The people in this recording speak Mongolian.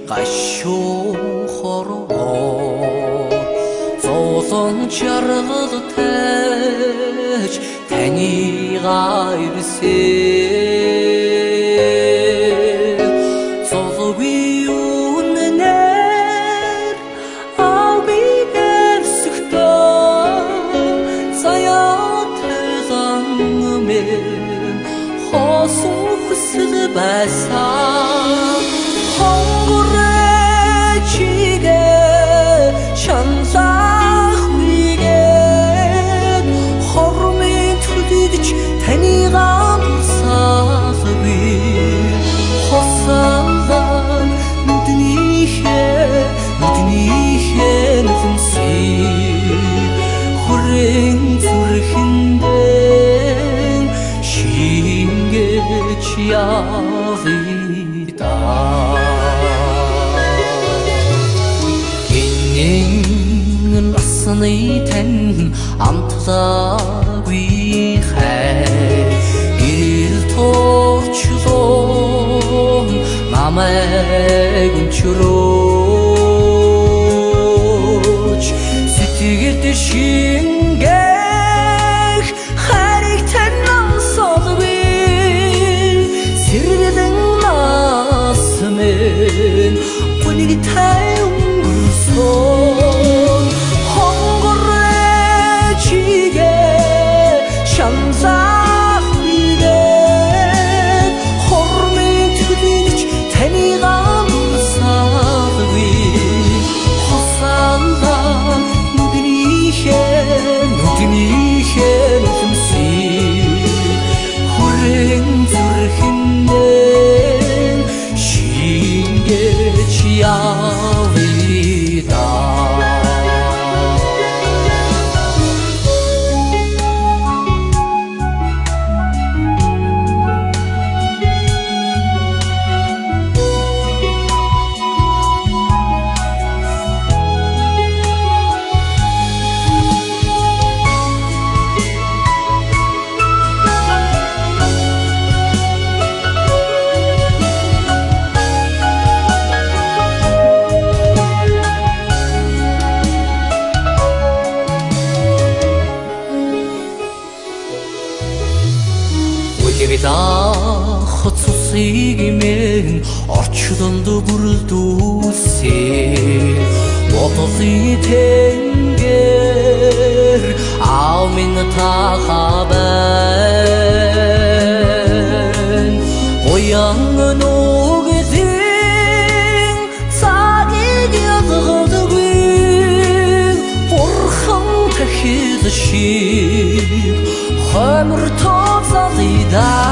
гашуухороо зовлон чаргал тааж танигаа ирсэн зовлогүй үнэнээр аби дэрсэхтөө заяатайган мэн хосон хүсэл байсан явида гинэн насны тань амтлаагүй хай ил торчлон намайг өнчрөөч сэтгэлд шингэх хариг тань насалгүй сэргэлэн насмэн хүнийг тайван хонгорчигэ шамсах бигээд хормын төлөвч танигаа сарви хосаалаа нүднийхээ нүдмси хүрэн зүрхэндээ шингэж явида хоцсыг мэн орчлонд бүрдүүлсэн бодолын тэнгэр аамин тахабэн оян нүгдэн цагийг ядгалгүй бурхан тахил шиг хомр тооцалида